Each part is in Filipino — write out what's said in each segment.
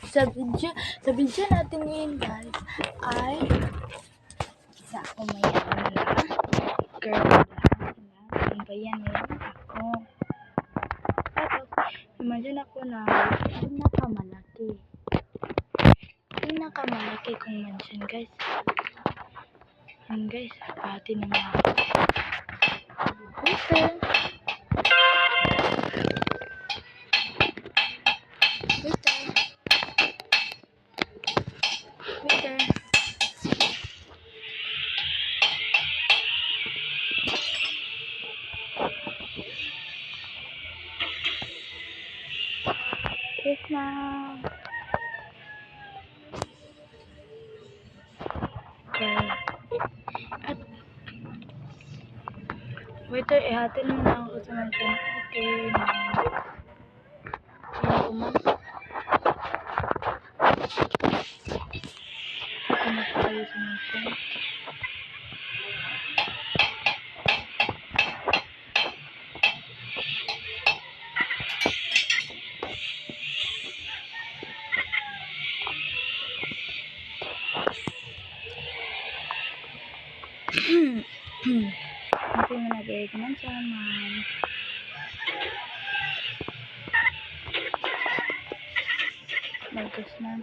Sa video natin ngayon guys ay sa umayan na girl lang ba yan ngayon ako. Tapos imagine ako na pinakamalaki kong mansion guys. Yan guys, pati na mga waiter. Yes, ma'am. Okay. At waiter, ihatin mo na ako sa mansion. Okay, ma'am. Sino ko, ma'am? Ako na tayo sa mansion. Hindi mo nag-egg mansion, ma'am. Bagus, ma'am.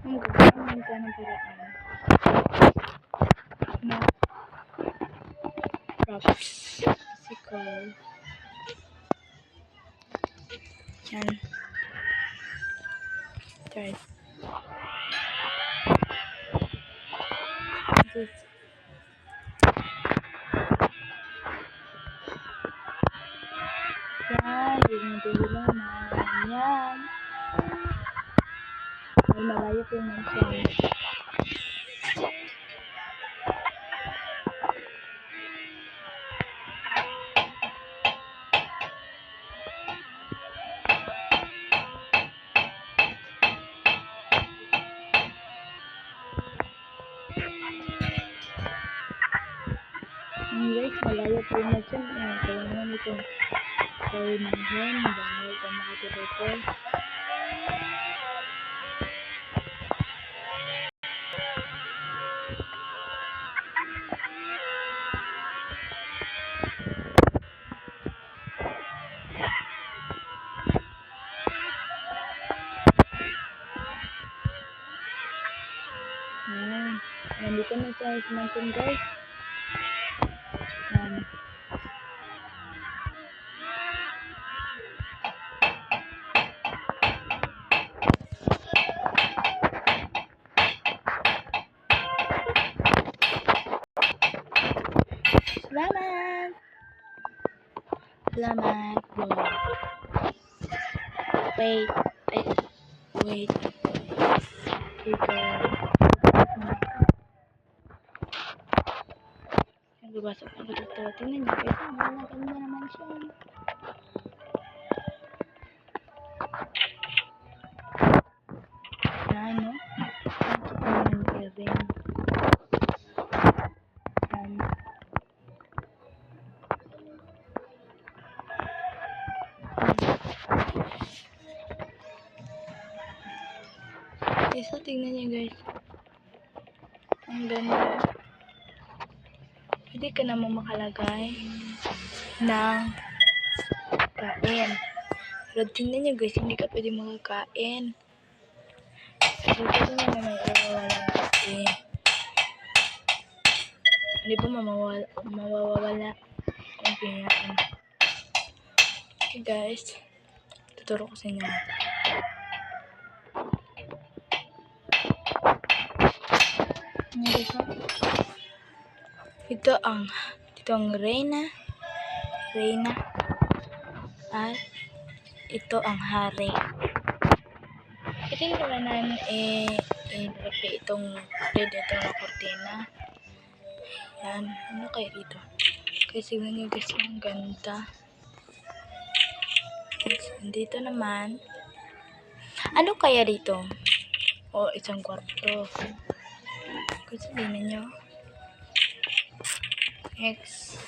Ang gagawin ka ng paraan. No. Props. Physical. Yan. Try. This. Yan. Bigyan lang na. Yan. Ay, malayo po yung mansion. Guys, malayo po yung mansion. Kaya naman itong kawin ng hen. Dahil ka makatulog po. Ayan. Nandito na sa mansion guys. Ayan. Salamat! Salamat! Wait. Wait. Nagbabasok na ba dito? Tingnan niyo guys. Ang ganda naman siya. Yan, no? Ang ring. Yan. So, tingnan niyo guys. Ang ganda. Pwede ka naman makalagay ng kain. Pero tingnan niyo guys, hindi ka pwede makakain. So, dito naman may walang kain. Hindi ba mawawala ang pinyakan. Okay guys, tuturo ko sa inyo. Ito ang reyna at ito ang hari. Ito yung kalanan itong red na kortina. Yan, ano kayo dito? Kasi tignan nyo guys, ang ganda. Dito naman, ano kaya dito? O, isang kwarto. Kasi tignan nyo. Next.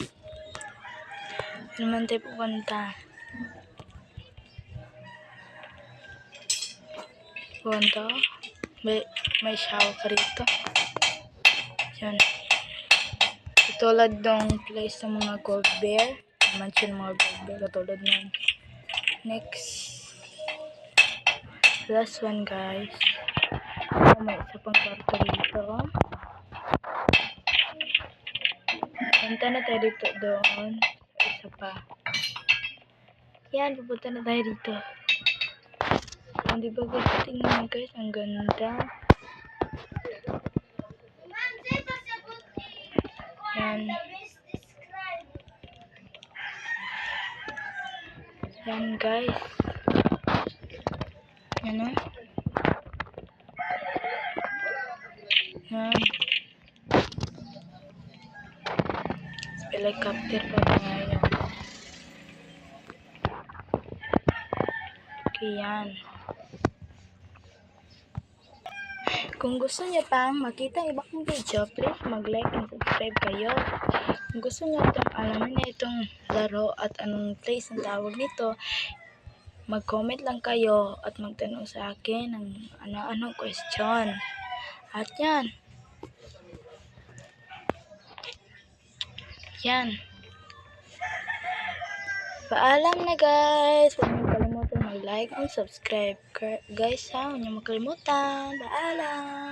Naman tayo pupunta. Punta. May shower ka rito. Yan. Katulad ng place ng mga gold bear. Mansion mga gold bear. Katulad nun. Next. Last one, guys. May isa pang kwarto dito. Punta na tayo dito doon. Isa pa. Yan, pupunta na tayo dito. Hindi ba guys? Tingnan guys, ang ganda. Yan. Yan guys. Ano? Yan. Helicopter pa na ngayon. Okay, yan. Kung gusto niyo pang makita iba kong video, please mag-like and subscribe kayo. Kung gusto niyo itong alamin na itong laro at anong place ang tawag nito, mag-comment lang kayo at magtanong sa akin ng ano-anong question. At yan. Yan. Paalam na guys. Huwag niyo kalimutan mag-like and subscribe. Guys ha, huwag niyo makalimutan. Paalam.